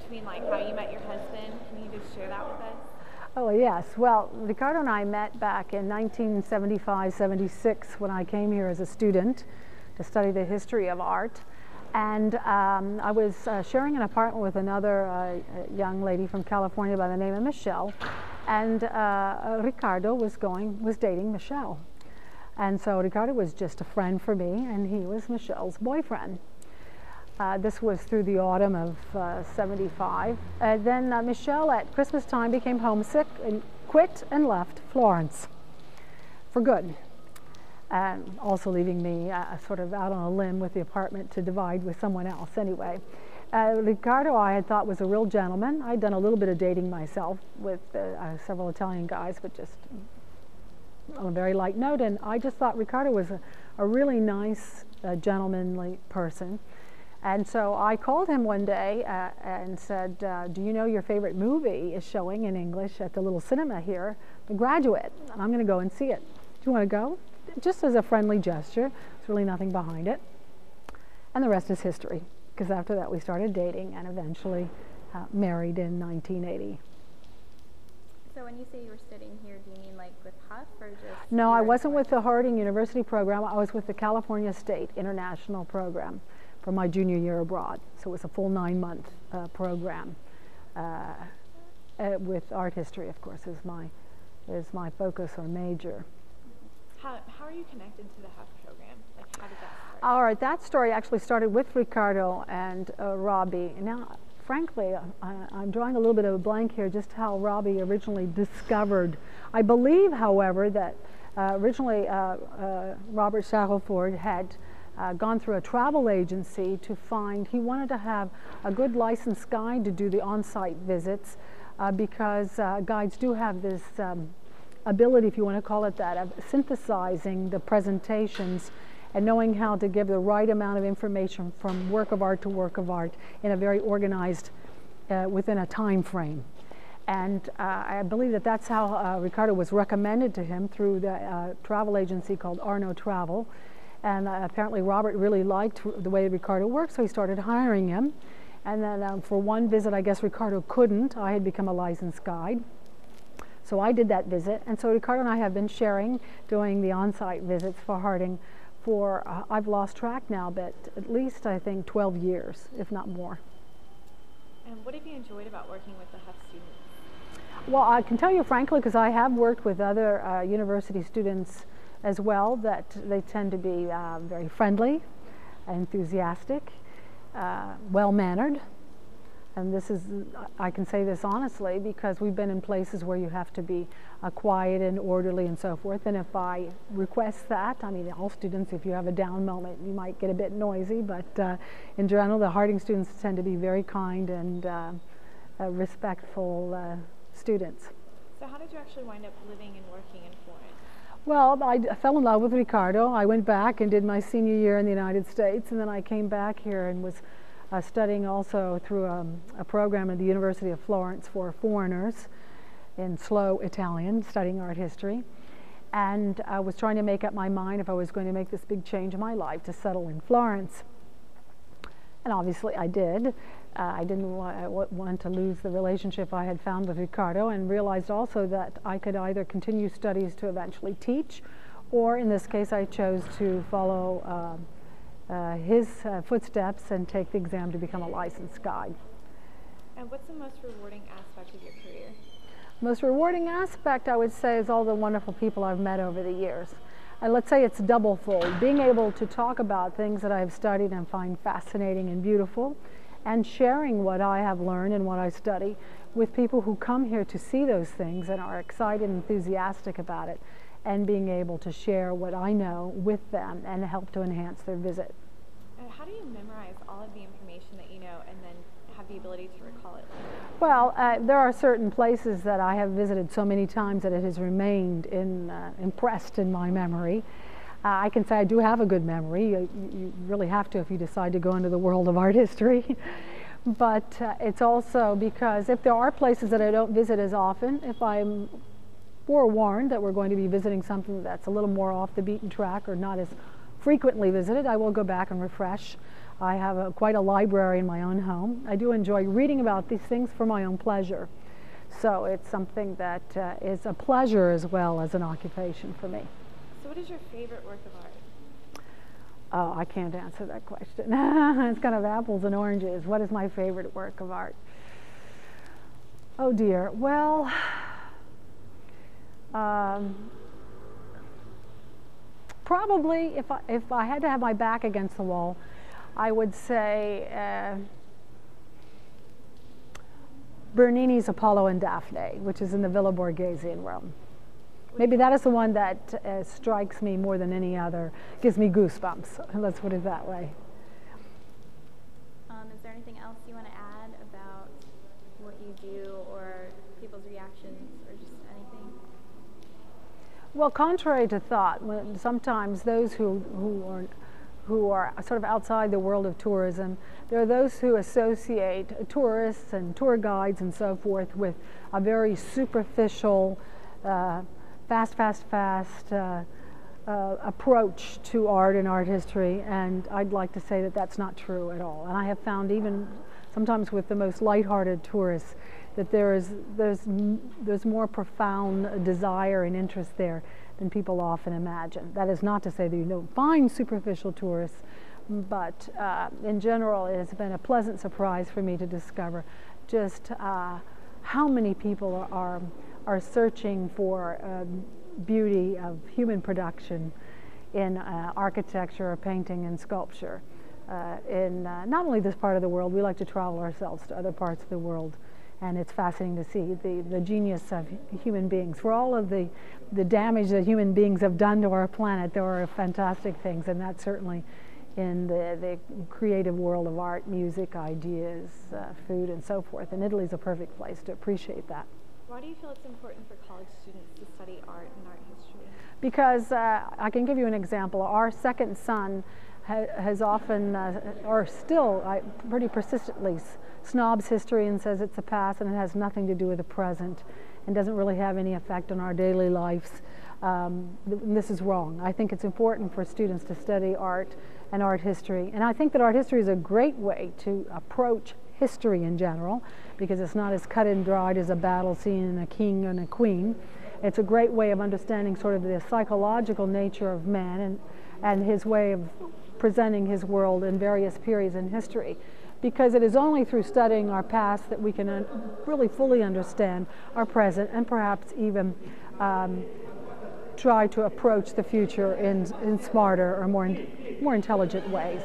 between like how you met your husband. Can you just share that with us? Oh yes, well, Ricardo and I met back in 1975-76 when I came here as a student to study the history of art. And I was sharing an apartment with another young lady from California by the name of Michelle, and Ricardo was dating Michelle. And so Ricardo was just a friend for me, and he was Michelle's boyfriend. This was through the autumn of '75. Then Michelle at Christmas time became homesick and quit and left Florence for good. Also leaving me sort of out on a limb with the apartment to divide with someone else anyway. Ricardo I had thought was a real gentleman. I'd done a little bit of dating myself with several Italian guys, but just on a very light note, and I just thought Ricardo was a really nice, gentlemanly person. And so I called him one day and said, do you know your favorite movie is showing in English at the little cinema here, The Graduate, and I'm going to go and see it. Do you want to go? Just as a friendly gesture. There's really nothing behind it. And the rest is history, because after that we started dating and eventually married in 1980. So when you say you were studying here, do you mean like with HUF or just? No, I wasn't with the Harding University program. I was with the California State International program for my junior year abroad. So it was a full 9-month program with art history, of course, is my focus or major. How are you connected to the HUF program? Like, how did that start? All right, that story actually started with Ricardo and Robbie. Now, frankly, I'm drawing a little bit of a blank here just how Robbie originally discovered. I believe, however, that originally Robert Shackelford had gone through a travel agency to find, he wanted to have a good licensed guide to do the on-site visits because guides do have this ability, if you want to call it that, of synthesizing the presentations and knowing how to give the right amount of information from work of art to work of art in a very organized, within a time frame. And I believe that that's how Ricardo was recommended to him through the travel agency called Arno Travel. And apparently Robert really liked the way Ricardo worked, so he started hiring him. And then for one visit, I guess Ricardo couldn't. I had become a licensed guide. So I did that visit, and so Ricardo and I have been sharing, doing the on-site visits for Harding for, I've lost track now, but at least I think 12 years, if not more. And what have you enjoyed about working with the HUF students? Well, I can tell you frankly, because I have worked with other university students as well, that they tend to be very friendly, enthusiastic, well-mannered. And this is, I can say this honestly, because we've been in places where you have to be quiet and orderly and so forth. And if I request that, I mean, all students, if you have a down moment, you might get a bit noisy. But in general, the Harding students tend to be very kind and respectful students. So how did you actually wind up living and working in Florence? Well, I fell in love with Ricardo. I went back and did my senior year in the United States, and then I came back here and was studying also through a program at the University of Florence for foreigners in slow Italian, studying art history. And I was trying to make up my mind if I was going to make this big change in my life to settle in Florence. And obviously I did. I didn't want to lose the relationship I had found with Ricardo, and realized also that I could either continue studies to eventually teach, or in this case I chose to follow his footsteps and take the exam to become a licensed guide. And what's the most rewarding aspect of your career? Most rewarding aspect, I would say, is all the wonderful people I've met over the years. And let's say it's double-fold, being able to talk about things that I've studied and find fascinating and beautiful, and sharing what I have learned and what I study with people who come here to see those things and are excited and enthusiastic about it, and being able to share what I know with them and help to enhance their visit. And how do you memorize all of the information that you know and then have the ability to recall it? Well, there are certain places that I have visited so many times that it has remained impressed in my memory. I can say I do have a good memory. You really have to if you decide to go into the world of art history. But it's also because if there are places that I don't visit as often, if I'm forewarned that we're going to be visiting something that's a little more off the beaten track or not as frequently visited, I will go back and refresh I have quite a library in my own home. I do enjoy reading about these things for my own pleasure. So it's something that is a pleasure as well as an occupation for me. So what is your favorite work of art? Oh, I can't answer that question. It's kind of apples and oranges. What is my favorite work of art? Oh dear. Well, probably if I had to have my back against the wall, I would say Bernini's Apollo and Daphne, which is in the Villa Borghese in Rome. Maybe that is the one that strikes me more than any other, gives me goosebumps. Let's put it that way. Is there anything else you want to add about what you do or people's reactions or just anything? Well, contrary to thought, sometimes those who are sort of outside the world of tourism, there are those who associate tourists and tour guides and so forth with a very superficial, fast approach to art and art history, and I'd like to say that that's not true at all. And I have found, even sometimes with the most lighthearted tourists, that there's more profound desire and interest there than people often imagine. That is not to say that you don't find superficial tourists, but in general it has been a pleasant surprise for me to discover just how many people are searching for beauty of human production in architecture or painting and sculpture. In not only this part of the world, we like to travel ourselves to other parts of the world, and it's fascinating to see the genius of human beings. For all of the damage that human beings have done to our planet, there are fantastic things, and that's certainly in the creative world of art, music, ideas, food, and so forth. And Italy's a perfect place to appreciate that. Why do you feel it's important for college students to study art and art history? Because I can give you an example. Our second son has often, or still pretty persistently, snobs history and says it's a past and it has nothing to do with the present and doesn't really have any effect on our daily lives. This is wrong. I think it's important for students to study art and art history. And I think that art history is a great way to approach history in general, because it's not as cut and dried as a battle scene and a king and a queen. It's a great way of understanding sort of the psychological nature of man and his way of presenting his world in various periods in history. Because it is only through studying our past that we can really fully understand our present and perhaps even try to approach the future in smarter or more intelligent ways.